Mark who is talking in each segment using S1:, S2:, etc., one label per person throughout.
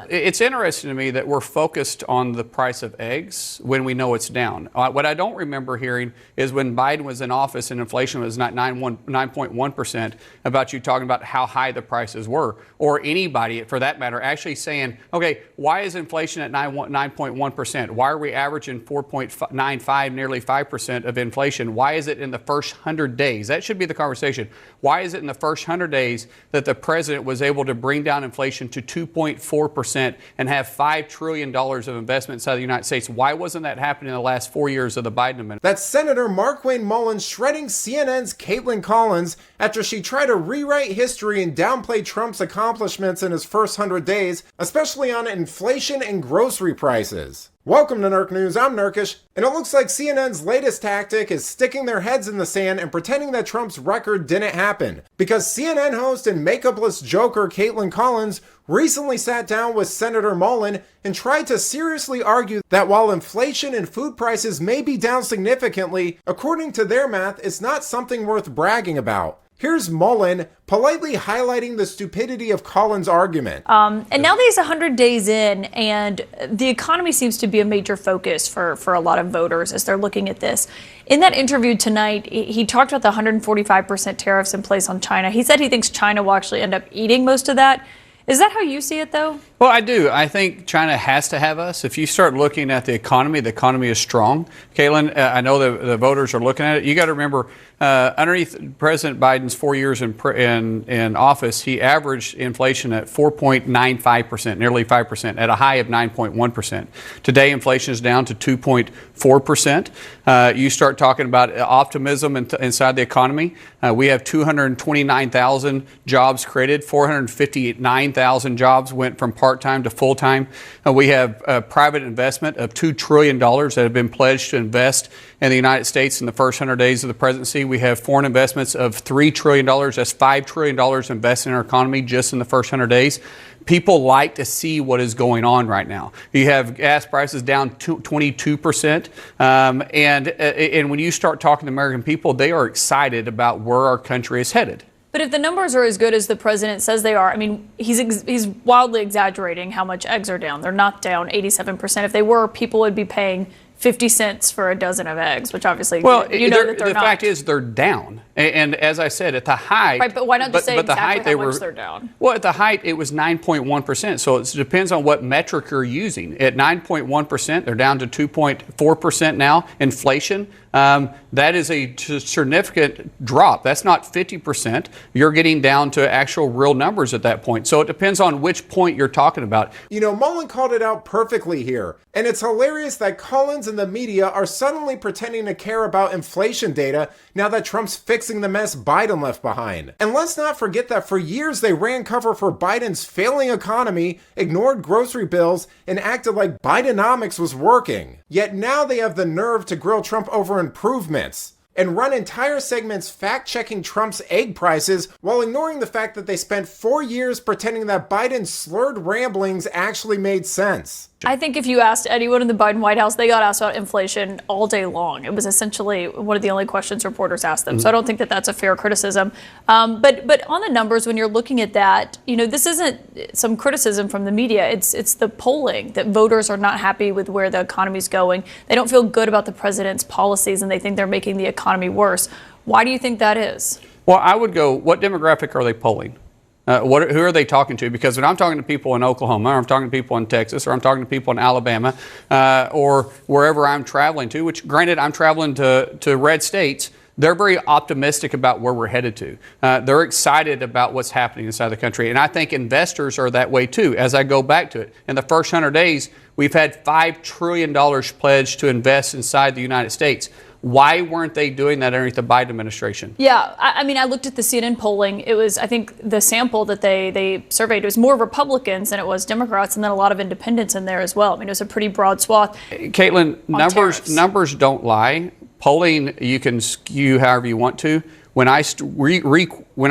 S1: It's interesting to me that we're focused on the price of eggs when we know it's down. What I don't remember hearing is when Biden was in office and inflation was not 9.1%, about you talking about how high the prices were, or anybody, for that matter, actually saying, okay, why is inflation at 9.1%? Why are we averaging 4.95, nearly 5% of inflation? Why is it in the first 100 days? That should be the conversation. Why is it in the first 100 days that the president was able to bring down inflation to 2.4% and have $5 trillion of investment inside the United States? Why wasn't that happening in the last 4 years of the Biden administration?
S2: That's Senator Markwayne Mullin shredding CNN's Kaitlan Collins after she tried to rewrite history and downplay Trump's accomplishments in his first 100 days, especially on inflation and grocery prices. Welcome to Nerk News, I'm Nerkish, and it looks like CNN's latest tactic is sticking their heads in the sand and pretending that Trump's record didn't happen. Because CNN host and makeupless joker Kaitlan Collins recently sat down with Senator Mullin and tried to seriously argue that while inflation and food prices may be down significantly, according to their math, it's not something worth bragging about. Here's Mullin politely highlighting the stupidity of Collins' argument.
S3: And now that he's 100 days in, and the economy seems to be a major focus for a lot of voters as they're looking at this. In that interview tonight, he talked about the 145% tariffs in place on China. He said he thinks China will actually end up eating most of that. Is that how you see it, though?
S1: Well, I do. I think China has to have us. If you start looking at the economy is strong. Kaitlan, I know the voters are looking at it. You got to remember, underneath President Biden's 4 years in office, he averaged inflation at 4.95%, nearly 5%, at a high of 9.1%. Today, inflation is down to 2.4%. You start talking about optimism inside the economy. We have 229,000 jobs created, 459,000 jobs went from part-time to full-time. We have private investment of $2 trillion that have been pledged to invest in the United States in the first 100 days of the presidency. We have foreign investments of $3 trillion. That's $5 trillion invested in our economy just in the first 100 days. People like to see what is going on right now. You have gas prices down 22%. And when you start talking to American people, they are excited about where our country is headed.
S3: But if the numbers are as good as the president says they are, I mean, he's wildly exaggerating how much eggs are down. They're not down 87%. If they were, people would be paying 50 cents for a dozen of eggs, which obviously you know that they're not.
S1: The fact is they're down. And as I said, at the height...
S3: Right, but why not just say exactly how much they're down?
S1: Well, at the height, it was 9.1%. So it depends on what metric you're using. At 9.1%, they're down to 2.4% now. Inflation, that is a significant drop. That's not 50%. You're getting down to actual real numbers at that point. So it depends on which point you're talking about.
S2: You know, Mullin called it out perfectly here. And it's hilarious that Collins and the media are suddenly pretending to care about inflation data now that Trump's fixing the mess Biden left behind. And let's not forget that for years they ran cover for Biden's failing economy, ignored grocery bills, and acted like Bidenomics was working. Yet now they have the nerve to grill Trump over improvements and run entire segments fact-checking Trump's egg prices while ignoring the fact that they spent 4 years pretending that Biden's slurred ramblings actually made sense.
S3: I think if you asked anyone in the Biden White House, they got asked about inflation all day long. It was essentially one of the only questions reporters asked them. So I don't think that that's a fair criticism. But on the numbers, when you're looking at that, you know, this isn't some criticism from the media. It's the polling that voters are not happy with where the economy's going. They don't feel good about the president's policies, and they think they're making the economy worse. Why do you think that is?
S1: Well, I would go, what demographic are they polling? Who are they talking to? Because when I'm talking to people in Oklahoma, or I'm talking to people in Texas, or I'm talking to people in Alabama, or wherever I'm traveling to, which granted I'm traveling to red states, they're very optimistic about where we're headed to. They're excited about what's happening inside the country. And I think investors are that way too. As I go back to it, in the first 100 days, we've had $5 trillion pledged to invest inside the United States. Why weren't they doing that underneath the Biden administration?
S3: Yeah, I mean, I looked at the CNN polling. It was, I think, the sample that they surveyed, it was more Republicans than it was Democrats, and then a lot of independents in there as well. I mean, it was a pretty broad swath.
S1: Kaitlan, numbers don't lie. Polling, you can skew however you want to. When I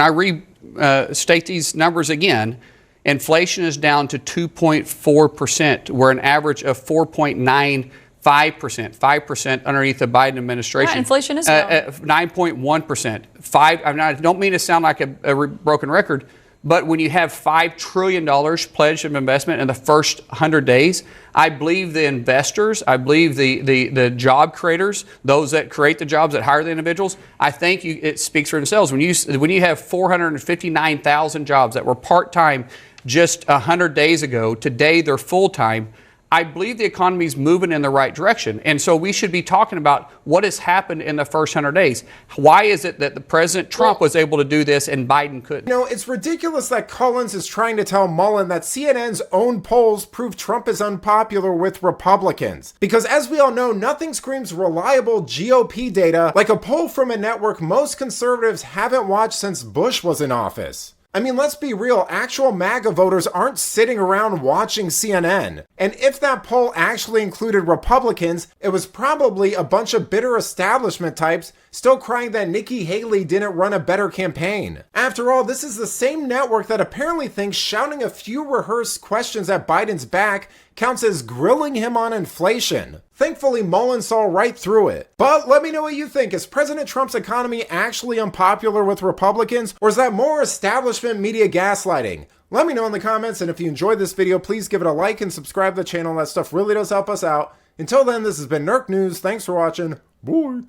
S1: restate these numbers again, inflation is down to 2.4%. We're an average of 4.95%, 5% underneath the Biden administration.
S3: Yeah, inflation is down.
S1: 9.1%. I don't mean to sound like a broken record, But when you have $5 trillion pledged of investment in the first 100 days, I believe the investors, I believe the job creators, those that create the jobs, that hire the individuals, I think it speaks for themselves. When you have 459,000 jobs that were part-time just 100 days ago, today they're full-time, I believe the economy is moving in the right direction. And so we should be talking about what has happened in the first 100 days. Why is it that the President Trump was able to do this and Biden couldn't?
S2: You know, it's ridiculous that Collins is trying to tell Mullin that CNN's own polls prove Trump is unpopular with Republicans. Because as we all know, nothing screams reliable GOP data like a poll from a network most conservatives haven't watched since Bush was in office. I mean, let's be real, actual MAGA voters aren't sitting around watching CNN. And if that poll actually included Republicans, it was probably a bunch of bitter establishment types still crying that Nikki Haley didn't run a better campaign. After all, this is the same network that apparently thinks shouting a few rehearsed questions at Biden's back counts as grilling him on inflation. Thankfully, Mullin saw right through it. But let me know what you think. Is President Trump's economy actually unpopular with Republicans, or is that more establishment media gaslighting? Let me know in the comments, and if you enjoyed this video, please give it a like and subscribe to the channel. That stuff really does help us out. Until then, this has been Nerk News. Thanks for watching. Bye.